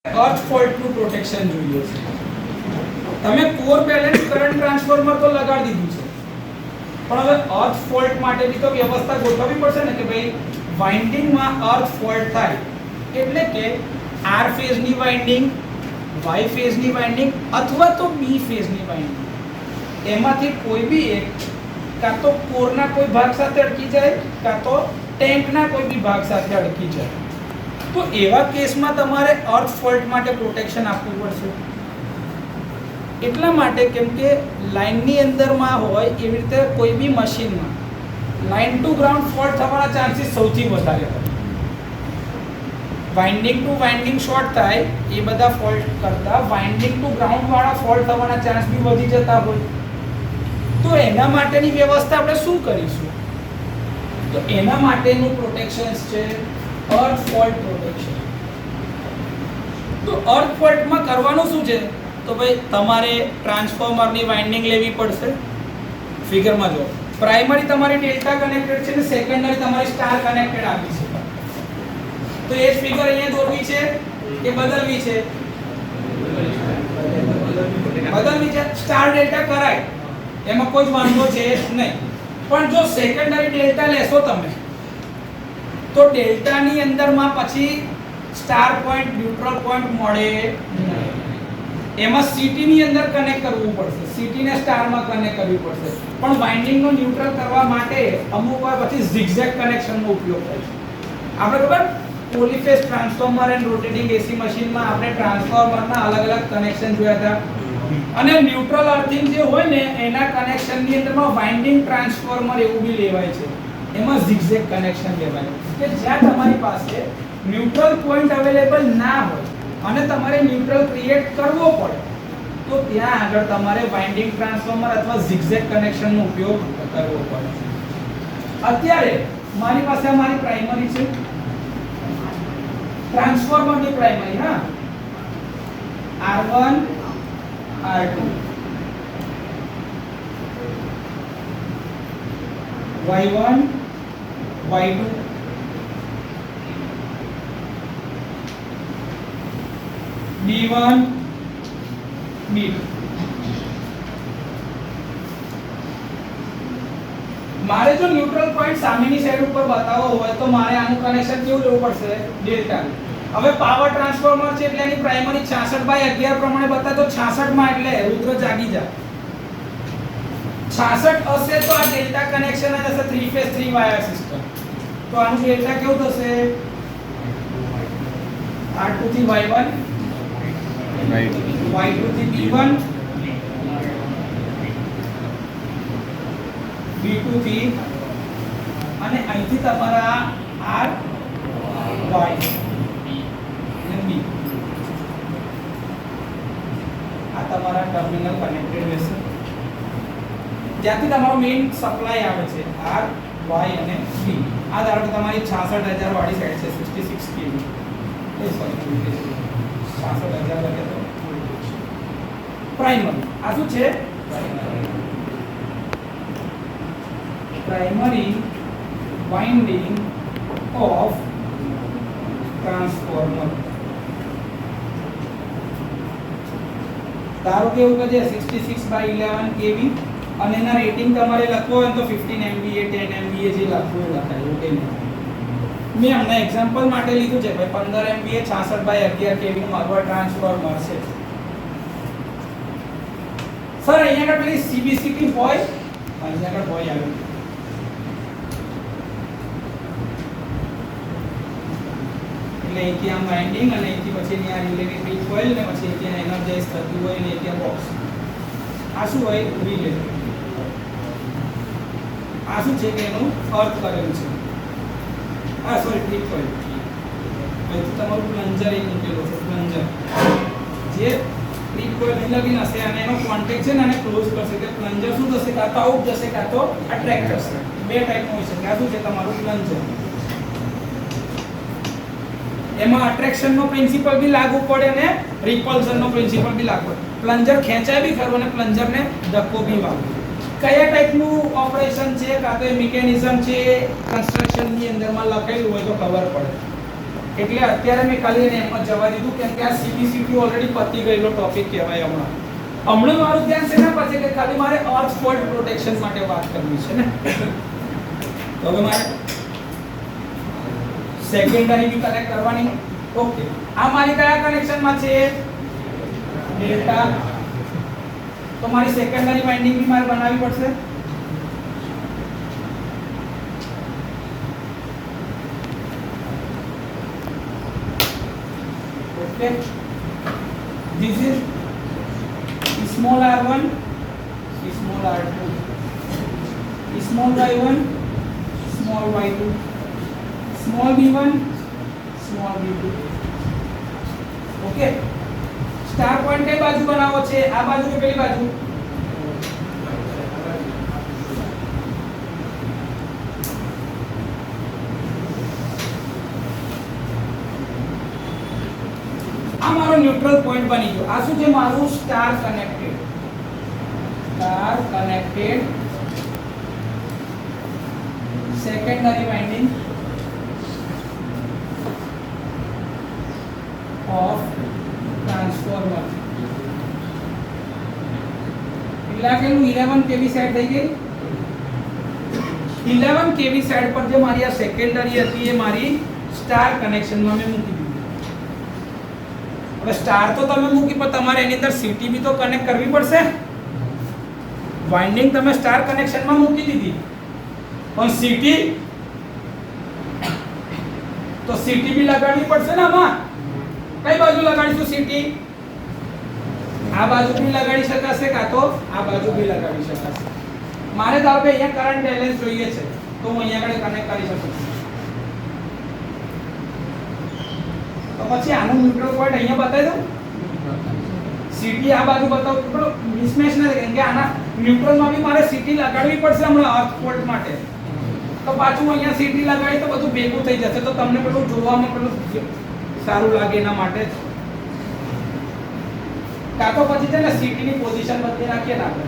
અર્થ ફોલ્ટનું protection જોઈએ છે. તમે કોર બેલેન્સ કરંટ ટ્રાન્સફોર્મર તો લગાડી દીધું છે, પણ હવે અર્થ ફોલ્ટ માટે બી તો વ્યવસ્થા ગોઠવવી પડશે ને કે ભાઈ વાઇન્ડિંગમાં અર્થ ફોલ્ટ થાય એટલે કે આર ફેઝની વાઇન્ડિંગ, વાય ફેઝની વાઇન્ડિંગ અથવા તો બી ફેઝની વાઇન્ડિંગ એમાંથી કોઈ બી એક કાં તો કોરના કોઈ ભાગ સાથે અડકી જાય કાં તો ટેન્કના કોઈ બી ભાગ સાથે અડકી જાય. તો એવા કેસમાં તમારે અર્થ ફોલ્ટ માટે પ્રોટેક્શન આપવું પડશે. એટલા માટે કેમ કે લાઇનની અંદરમાં હોય એવી રીતે કોઈ બી મશીનમાં લાઇન ટુ ગ્રાઉન્ડ ફોલ્ટ થવાના ચાન્સીસ સૌથી વધારે હોય. વાઇન્ડિંગ ટુ વાઇન્ડિંગ શોર્ટ થાય એ બધા ફોલ્ટ કરતાં વાઇન્ડિંગ ટુ ગ્રાઉન્ડ વાળા ફોલ્ટ થવાના ચાન્સ બી વધી જતા હોય. તો એના માટેની વ્યવસ્થા આપણે શું કરીશું? તો એના માટેનું પ્રોટેક્શન છે અર્થ ફોલ્ટ પ્રોટેક્શન. તો અર્થ ફોલ્ટમાં કરવાનું શું છે? તો ભાઈ તમારે ટ્રાન્સફોર્મરની વાઇન્ડિંગ લેવી પડશે. ફિગરમાં જો પ્રાઇમરી તમારી ડેલ્ટા કનેક્ટેડ છે ને સેકન્ડરી તમારી સ્ટાર કનેક્ટેડ આપી છે. તો એ જ ફિગર અહીંયા દોરવી છે કે બદલવી છે? બદલવી છે. સ્ટાર ડેલ્ટા કરાય એમાં કોઈ જ વાંધો છે નહીં, પણ જો સેકન્ડરી ડેલ્ટા લેશો તમે તો ડેલ્ટાની અંદરમાં પછી સ્ટાર પોઈન્ટ ન્યુટ્રલ પોઈન્ટ મળે નહીં. એમાં સીટીની અંદર કનેક્ટ કરવું પડશે, સીટીને સ્ટારમાં કનેક્ટ કરવી પડશે. પણ વાઇન્ડિંગનો ન્યુટ્રલ કરવા માટે અમુક વાર પછી ઝિગઝેગ કનેક્શનનો ઉપયોગ થાય છે. આપણે ખબર પોલીફેઝ ટ્રાન્સફોર્મર એન્ડ રોટેટિંગ એસી મશીનમાં આપણે ટ્રાન્સફોર્મરના અલગ અલગ કનેક્શન જોયા હતા, અને ન્યુટ્રલ અર્થિંગ જે હોય ને એના કનેક્શનની અંદરમાં વાઇન્ડિંગ ટ્રાન્સફોર્મર એવું બી લેવાય છે. એમાં ઝિગઝેગ કનેક્શન લેવાય કે જ્યાં તમારી પાસે ન્યુટ્રલ પોઈન્ટ અવેલેબલ ના હોય અને તમારે ન્યુટ્રલ ક્રિએટ કરવો પડે તો ત્યાં આગળ તમારે વાઇન્ડિંગ ટ્રાન્સફોર્મર અથવા ઝિગઝેગ કનેક્શનનો ઉપયોગ કરવો પડે. અત્યારે મારી પાસે મારી પ્રાઇમરી છે, ટ્રાન્સફોર્મરની પ્રાઇમરી, હા, R1 R2 Y1 Y2 B1 B2. મારે જો ન્યુટ્રલ પોઈન્ટ સામેની સાઈડ ઉપર બતાવવો હોય તો મારે આનું કનેક્શન કેવું લેવું પડશે? ડેલ્ટા. હવે પાવર ટ્રાન્સફોર્મર છે એટલે એની પ્રાઇમરી 66/11 પ્રમાણે બતાવે તો 66 માં એટલે રુદ્ર જાગી જા. 66 હશે તો આ ડેલ્ટા કનેક્શન જ હશે, 3 ફેઝ 3 વાયર સિસ્ટમ. તો આનું ડેલ્ટા કેવું થશે? R2 થી Y1 Y2 થી B1 B2 થી અને અહીંથી તમારા R Y અને B આ તમારા ટર્મિનલ કનેક્ટેડ રહેશે. જ્યાંથી તમારો મેઇન સપ્લાય આવે છે R Y અને B. આ ધારો કે તમારી 66000 વાળી સાઈડ છે, 66 kV. એ સોરી 66000 લખે તો પ્રાઇમરી. આ શું છે? Primary winding of transformer. ધારો કે એવું કહે 66/11 kV અને એના રેટિંગ તમારે લખવો હોય તો 15 MVA 10 MVA જે લખવું એ લખાય. ઓકે, મેં હમણાં એક્ઝામ્પલ માટે લીધું છે ભાઈ 15 MVA 66/11 kV નું મારું ટ્રાન્સફોર્મર છે. સર અહીંયા આગળ પેલી CBCT હોય, અહીંયા આગળ હોય આવ્યું. એટલે અહીંથી આમ વાઇન્ડિંગ અને અહીંથી પછી અહીંયા રિલેટેડ પીચ કોઇલ ને પછી અહીંયા એનર્જાઇઝ થતું હોય ને અહીંયા બોક્સ. આ શું હોય? રિલે. આ શું છે કે એનું અર્થ કરેલું છે. આ સોરી ટ્રીપ કોઇલ. પછી તમારું પ્લન્જર એક મૂકેલો છે, પ્લન્જર જે ટ્રીપ કોઇલ નહીં લગીન હશે અને એનો કોન્ટેક્ટ છે ને આને ક્લોઝ કરશે કે પ્લન્જર શું થશે? કાં તો આઉટ જશે કાં તો અટ્રેક્ટ કરશે. બે ટાઈપનું હોય છે. આ શું છે? તમારું પ્લન્જર. એમાં અટ્રેક્શનનો પ્રિન્સિપલ બી લાગુ પડે અને રિપલ્શનનો પ્રિન્સિપલ બી લાગુ પડે. પ્લન્જર ખેંચાય બી ખરું અને પ્લન્જરને ધક્કો બી વાગે. કયા ટાઈપનું ઓપરેશન છે કાં તો એ મિકેનિઝમ છે કન્સ્ટ્રક્શનની અંદરમાં લખેલું હોય તો ખબર પડે. એટલે અત્યારે મેં ખાલી એને એમ જ જવા દીધું કેમ કે આ સીબીસીટી ઓલરેડી પતી ગયેલો ટોપિક કહેવાય હમણાં મારું ધ્યાન શેના પર છે કે ખાલી મારે અર્થ ફોલ્ટ પ્રોટેક્શન માટે વાત કરવી છે ને. તો હવે મારે સેકન્ડરી બી કનેક્ટ કરવાની. ઓકે, આ મારી કયા કનેક્શનમાં છે? ડેલ્ટા. તો મારી સેકન્ડરી વાઇન્ડિંગ બી મારે બનાવવી પડશે. Okay, this is small r1, small r2, small y1, small y2, small b1, small b2. Okay, star point કઈ બાજુ બનાવો છે? આ બાજુ કે પેલી બાજુ? આ મારો ન્યુટ્રલ પોઈન્ટ બની ગયો. આ શું છે? મારું star connected secondary winding of transformer. એટલે કે 11 kV સાઈડ થઈ ગઈ. 11 kV સાઈડ પર જે મારી આ સેકન્ડરી હતી એ મારી સ્ટાર કનેક્શનમાં મેં મૂકી દીધી. હવે સ્ટાર તો તમે મૂકી પણ તમારે એની અંદર સીટી બી તો કનેક્ટ કરવી પડશે. વાઇન્ડિંગ તમે સ્ટાર કનેક્શનમાં મૂકી દીધી પણ સીટી બી લગાડવી પડશે ને. આમાં કઈ બાજુ લગાડીશું સીટી? આ બાજુ બી લગાડી શકાશે કાં તો આ બાજુ બી લગાડી શકાશે. મારે ધારો કે અહીંયા કરંટ બેલેન્સ જોઈએ છે તો હું અહીંયા આગળ કનેક્ટ કરી શકું છું. તો પછી આનું ન્યુટ્રલ પોઈન્ટ અહીંયા બતાવી દઉં. સીટી આ બાજુ બતાવું પણ મિસમેચ ન થાય કેમ કે આના ન્યુટ્રલમાં બી મારે સીટી લગાડવી પડશે હમણાં અર્થ ફોલ્ટ માટે. તો પાછું અહીંયા સીટી લગાડી તો બધું ભેગું થઈ જશે તો તમને પેલું જોવામાં પેલું સારું લાગે એના માટે જ. કાં તો પછી છે ને સીટીની પોઝિશન બદલી નાખીએ ને આપણે.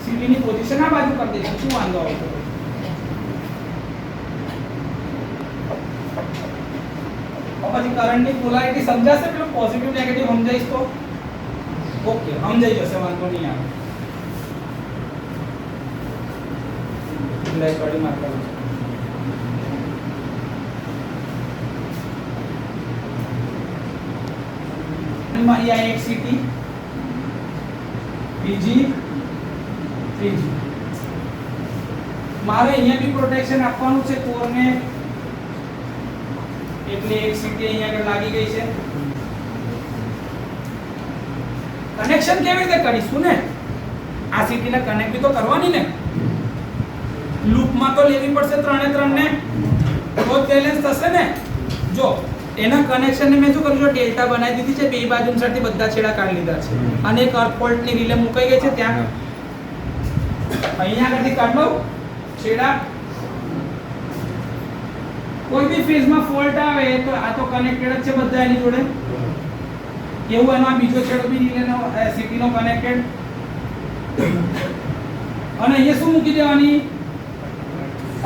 સીટીની પોઝિશન આ બાજુ કરી દઈશું, શું વાંધો આવતો? પછી કરંટની પોલારિટી સમજાશે? પેલું પોઝિટિવ નેગેટિવ સમજાઈશ તો ઓકે, સમજાઈ જશે, વાંધો નહીં આવે. લાઈટ બડી માર્ક કરું મારી આ એક સીટી બીજી ત્રીજી. મારે અહીંયા બી પ્રોટેક્શન આપવાનું છે કોરને એટલે એક સીટી અહીંયા આગળ લાગી ગઈ છે. કનેક્શન કેવી રીતે કરીશું ને? આ સીટીને કનેક્ટ બી તો કરવાની ને. લૂપમાં તો લેવી પડશે ત્રણે ત્રણને તો બેલેન્સ થશે ને. જો એના કનેક્શનને મેં શું કર્યું છે? ડેલ્ટા બનાવી દીધી છે. બે બાજુની સાઈડથી બધા છેડા કાઢી લીધા છે અને એક અર્થ ફોલ્ટની રિલે મુકાઈ ગઈ છે ત્યાં. અહીંયા આગળથી કાઢ લો છેડા. કોઈ બી ફેઝમાં ફોલ્ટ આવે તો આ તો કનેક્ટેડ જ છે બધા એની જોડે. એવું એનો બીજો છેડો બી રિલેનો સીટીનો કનેક્ટેડ. અને અહીંયા શું મૂકી દેવાની?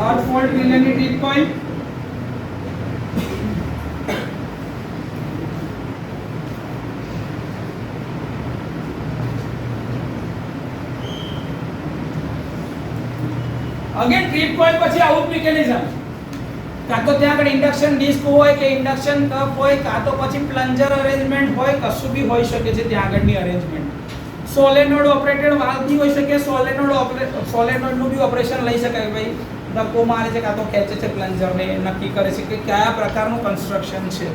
અર્થ ફોલ્ટ રિલેની trip point. Again trip point પછી આઉટ મિકેનિઝમ. કાં તો ત્યાં આગળ ઇન્ડક્શન ડિસ્ક હોય કે ઇન્ડક્શન કપ હોય કાં તો પછી પ્લન્જર અરેન્જમેન્ટ હોય, કશું બી હોઈ શકે છે ત્યાં આગળની અરેન્જમેન્ટ. સોલેનોઇડ ઓપરેટેડ વાલ્વ બી હોઈ શકે. સોલેનોઇડનું બી ઓપરેશન લઈ શકાય. ભાઈ ધક્કો મારે છે કાં તો ખેંચે છે પ્લન્જરને, નક્કી કરે છે કે કયા પ્રકારનું કન્સ્ટ્રક્શન છે.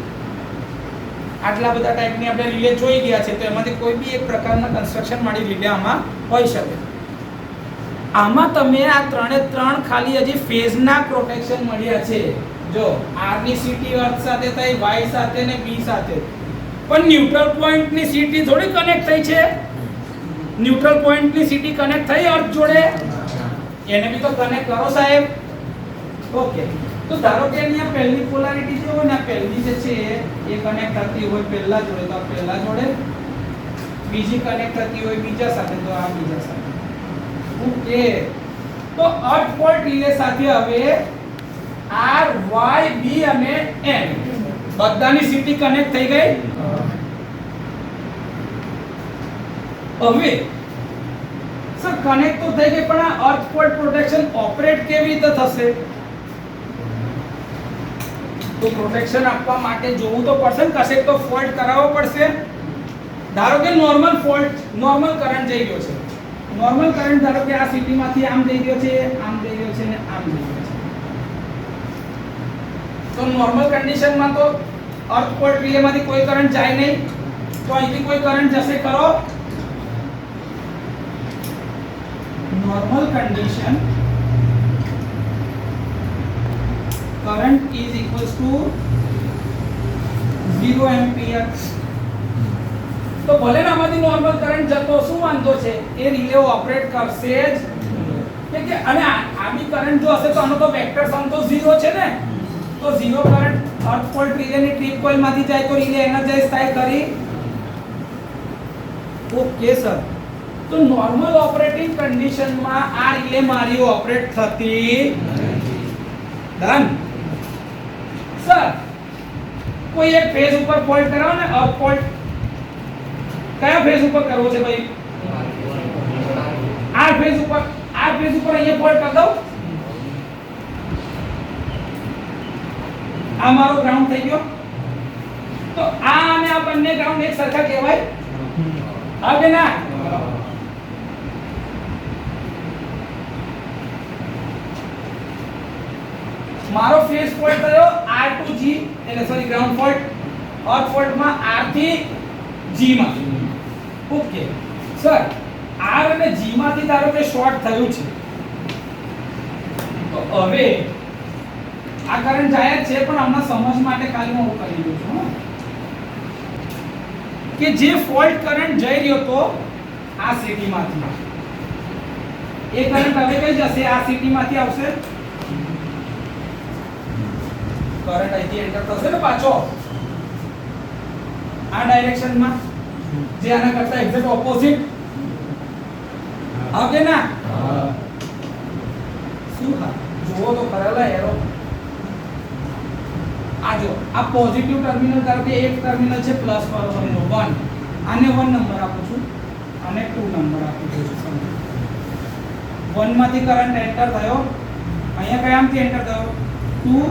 આટલા બધા ટાઈપની આપણે રિલે જોઈ ગયા છે તો એમાંથી કોઈ બી એક પ્રકારના કન્સ્ટ્રક્શન મારી રિલે આમાં હોઈ શકે. આમાં તમે આ ત્રણે ત્રણ ખાલી હજી ફેઝના પ્રોટેક્શન મળ્યા છે. જો R ની સીટી અર્થ સાથે થઈ, Y સાથે ને B સાથે. પણ ન્યુટ્રલ પોઈન્ટની સીટી થોડી કનેક્ટ થઈ છે. ન્યુટ્રલ પોઈન્ટની સીટી કનેક્ટ થઈ અર્થ જોડે, એને બી તો કનેક્ટ કરો સાહેબ. ઓકે, તો ધારો કે અહીંયા પહેલી પોલારિટી જે હોય ને પહેલી જે છે એ કનેક્ટ થતી હોય પહેલા જોડે તો પહેલા જોડે, બીજી કનેક્ટ થતી હોય બીજા સાથે તો આ બીજા સાથે. ઓકે, તો અર્થ ફોલ્ટ રિલે સાથે હવે R Y B અને N બધાની સીટી કનેક્ટ થઈ ગઈ. હવે સર કનેક્ટ તો થઈ ગઈ, પણ આ અર્થ ફોલ્ટ પ્રોટેક્શન ઓપરેટ કેવી રીતે થશે? તો પ્રોટેક્શન આપવા માટે જોવું તો પડશે ને, કશેક તો ફોલ્ટ કરાવવો પડશે. ધારો કે નોર્મલ ફોલ્ટ, નોર્મલ કરંટ જઈ રહ્યો છે. નોર્મલ કરંટ ધારો કે આ સીટીમાંથી આમ જઈ રહ્યો છે, આમ જઈ રહ્યો છે અને આમ જઈ રહ્યો છે. તો નોર્મલ કન્ડિશનમાં તો અર્થ ફોલ્ટ રિલેમાંથી કોઈ કરંટ જાય નહીં. તો અહીંથી કોઈ કરંટ જશે ખરો? Normal condition current is equals to 0 ampere. તો ભલે ને આમાંથી નોર્મલ કરંટ જતો, શું વાંધો છે? એ રિલે ઓપરેટ કરશે જ કે અને આ બી કરંટ જો હશે તો આનો તો વેક્ટર સમ તો 0 છે ને. તો 0 કરંટ અર્થ ફોલ્ટ રિલે ની ટ્રીપ કોઇલ માંથી જાય તો રિલે એનર્જાઇઝ થાય ખરી? Okay sir. તો નોર્મલ ઓપરેટિંગ કન્ડિશન માં આ રિલે મારી ઓપરેટ થતી ડન. સર કોઈ એક ફેઝ ઉપર ફોલ્ટ કરાવો ને, અર્થ ફોલ્ટ કયા ફેઝ ઉપર કરવો છે ભાઈ? આ ફેઝ ઉપર. આ ફેઝ ઉપર અહીંયા ફોલ્ટ કરી દઉં. આ મારો ગ્રાઉન્ડ થઈ ગયો. તો આ અને આ બંને ગ્રાઉન્ડ એક સરખા કહેવાય? હા કે ના? મારો ફેઝ ફોલ્ટ થયો R to G, એટલે સોરી ગ્રાઉન્ડ ફોલ્ટ. અર્થ ફોલ્ટ માં R થી G માં. ઓકે સર, R અને G માંથી ધારો કે શોર્ટ થયું છે, તો હવે આ કરંટ જાય જ છે, પણ હમણાં સમજ માટે ખાલી હું કરી દઉં છું કે જે ફોલ્ટ કરંટ જઈ રહ્યો તો આ સીટી માંથી, એ કરંટ હવે કઈ જશે? આ સીટી માંથી આવશે. કરંટ અહીંથી એન્ટર થશે ને પાછો આ ડાયરેક્શન માં, જે આના કરતા એક્ઝેક્ટ ઓપોઝિટ. હા કે ના? શું હા જુઓ તો ખરેલા એરો. આ જો આ પોઝિટિવ ટર્મિનલ, ધારો કે એક ટર્મિનલ છે પ્લસ વાળો 1, આને 1 નંબર આપું છું, આને 2 નંબર આપું છું. 1 માંથી કરંટ એન્ટર થયો, અહીંયા કયામાંથી એન્ટર થયો? 2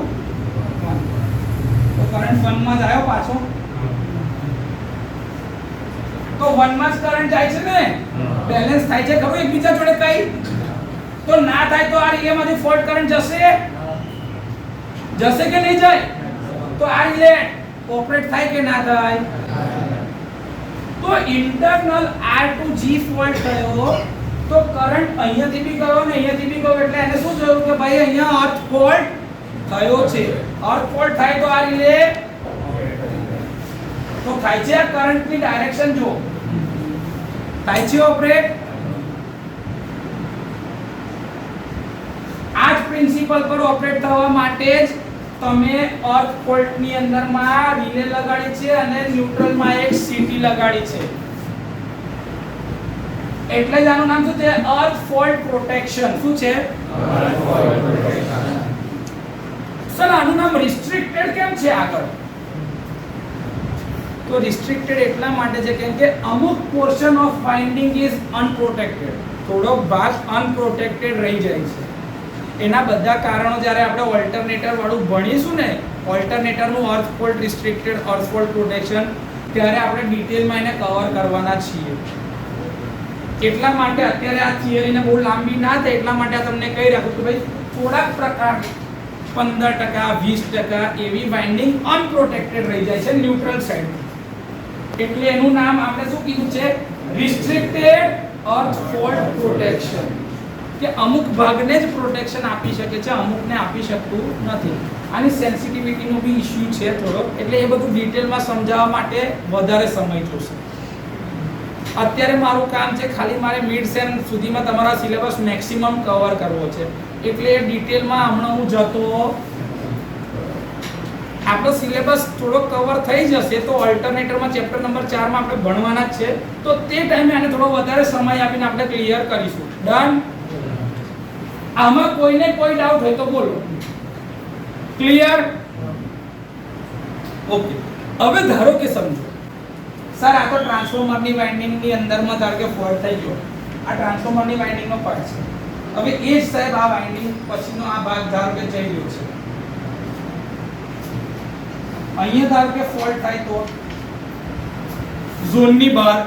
તો કરંટ 1 માં જ આવ્યો પાછો. તો 1 માં જ કરંટ જાય છે ને, બેલેન્સ થાય છે ખરું એકબીજા જોડે? કઈ તો ના થાય તો આ રિલેમાંથી ફોલ્ટ કરંટ જશે? જશે કે નહીં જાય? તો આ રિલે ઓપરેટ થાય કે ના થાય? તો internal R to G fault થયો, તો કરંટ અહીંયાથી બી ગયો ને અહીંયાથી બી ગયો, એટલે એને શું જોયું કે ભાઈ અહીંયા અર્થ ફોલ્ટ થયો છે. અર્થ ફોલ્ટ થાય તો આ રિલે તો થાય છે. આ કરંટની ડાયરેક્શન જો થાય છે ઓપરેટ. આ જ પ્રિન્સિપલ પર ઓપરેટ થવા માટે જ તમે અર્થ ફોલ્ટ ની અંદર માં રિલે લગાડી છે અને ન્યુટ્રલ માં એક સીટી લગાડી છે. એટલે જ આનું નામ શું છે? અર્થ ફોલ્ટ પ્રોટેક્શન. શું છે? અર્થ ફોલ્ટ પ્રોટેક્શન. સર આનું નામ રિસ્ટ્રિક્ટેડ કેમ છે આગળ? તો રિસ્ટ્રિક્ટેડ એટલા માટે છે કેમ કે અમુક પોર્શન ઓફ વાઇન્ડિંગ ઇઝ અનપ્રોટેક્ટેડ. થોડો ભાગ અનપ્રોટેક્ટેડ રહી જાય છે. એના બધા કારણો જ્યારે આપણે ઓલ્ટરનેટર વાળું ભણીશું ને, ઓલ્ટરનેટરનું earth fault restricted, earth fault protection, ત્યારે આપણે ડિટેલમાં એને કવર કરવાના છીએ. એટલા માટે અત્યારે આ થિયરીને બહુ લાંબી ના થાય એટલા માટે તમને કહી રાખું કે ભાઈ થોડાક પ્રકાર 15% 20% એવી વાઇન્ડિંગ અનપ્રોટેક્ટેડ રહી જાય છે ન્યુટ્રલ સાઈડ. એટલે એનું નામ આપણે શું કીધું છે? Restricted earth fault protection. કે અમુક ભાગને જ પ્રોટેક્શન આપી શકે છે, અમુકને આપી શકતું નથી. આની સેન્સિટિવિટીનો બી ઇશ્યુ છે થોડો, એટલે એ બધું ડિટેલમાં સમજાવવા માટે વધારે સમય જોશે. અત્યારે મારું કામ છે ખાલી મારે મિડ સેમ સુધીમાં તમારા સિલેબસ મેક્સિમમ કવર કરવો છે, એટલે ડિટેલમાં હમણાં હું જતો. આપણો સિલેબસ થોડો કવર થઈ જશે તો ઓલ્ટરનેટરમાં ચેપ્ટર નંબર 4 માં આપણે ભણવાના જ છે, તો તે ટાઈમે આને થોડો વધારે સમય આપીને આપણે ક્લિયર કરીશું. ડન? આમાં કોઈને કોઈ ડાઉટ હોય તો બોલો. ક્લિયર? ઓકે, હવે ધારો કે સમજો સર આ તો ટ્રાન્સફોર્મરની વાઇન્ડિંગની અંદરમાં ધારો કે ફોલ્ટ થઈ ગયો, આ ટ્રાન્સફોર્મરની વાઇન્ડિંગનો પાર્ટ છે. હવે એ જ સાહેબ આ વાઇન્ડિંગ પછીનો આ ભાગ ધારો કે જઈ રહ્યો છે, અહીંયા ધારો કે ફોલ્ટ થાય તો ઝોનની બહાર,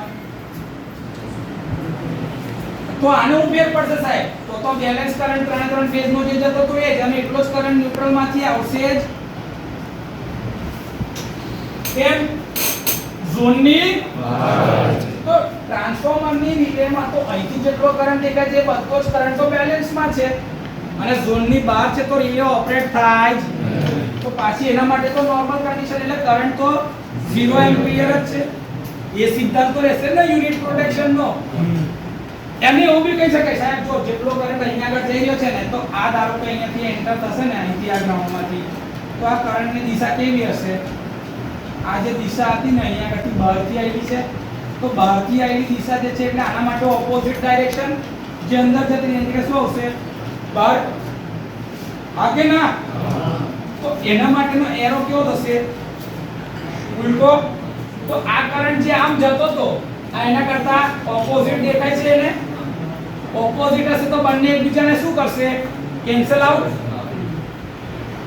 તો આનો ઉપયોગ પડશે સાહેબ. તો બેલેન્સ કરંટ ત્રણ ફેઝ નો જે જતો તો એ જ, અને એટલો જ કરંટ ન્યુટ્રલ માંથી આવશે જ. કેમ? ઝોનની બહાર. તો ટ્રાન્સફોર્મરની રિલેમાં તો અહીંથી જેટલો કરંટ દેખાય છે બધો જ કરંટ તો બેલેન્સમાં છે, અને ઝોનની બહાર છે તો રિલે ઓપરેટ થાય જ. તો પાછી એના માટે તો નોર્મલ કન્ડિશન એટલે કરંટ તો 0 એમ્પિયર જ છે. એ સિદ્ધાંત તો રહેશે ને યુનિટ પ્રોટેક્શન નો. એમને એવું બી કહી શકાય સાહેબ જો જેટલો કરંટ અહીંયા આગળ જઈ રહ્યો છે ને, તો આ ધારો કે અહીંયાથી એન્ટર થશે ને અહીંથી આ ગ્રાઉન્ડમાંથી, તો આ કરંટની દિશા કેવી હશે? આ જે દિશા હતી ને અહીંયા આગળથી બહારથી આવી છે, તો બહારથી આવેલી દિશા જે છે એટલે આના માટે ઓપોઝિટ ડાયરેક્શન, જે અંદર જતી એની જગ્યાએ શું આવશે? બહાર. આગે ના? તો એના માટેનો એરો કેવો થશે? ઉલટો. તો આ કરંટ જે આમ જતો તો આ એના કરતા ઓપોઝિટ દેખાય છે, એને ઓપોઝિટ હશે તો બંને એકબીજાને શું કરશે? Cancel out.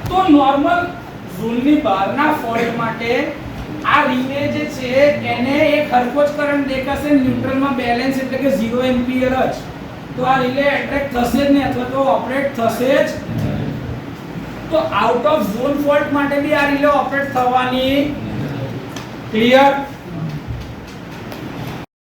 તો નોર્મલ ઝોનની બહારના ફોલ્ટ માટે આ રિલે જે છે એને એક હરખો જ કરંટ દેખાશે, ન્યુટ્રલમાં બેલેન્સ એટલે કે 0 એમ્પિયર જ. તો આ રિલે એટ્રેક્ટ થશે જ નહીં અથવા તો ઓપરેટ થશે જ. તો આઉટ ઓફ ઝોન ફોલ્ટ માટે બી આ રિલે ઓપરેટ થવાની. ક્લિયર?